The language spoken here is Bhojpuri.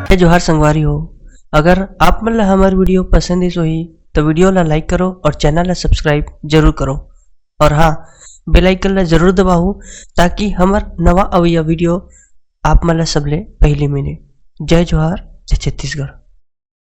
जय जोहार संगवारी हो। अगर आप मन ला हमार वीडियो पसंद इस होही तो वीडियो ला लाइक करो और चैनल ला सब्सक्राइब जरूर करो। और हाँ, बेल आइकन ला जरूर दबाओ ताकि हमार नवा अवैया वीडियो आप मन ला सबले पहले मिले। जय जोहार, जय छत्तीसगढ़।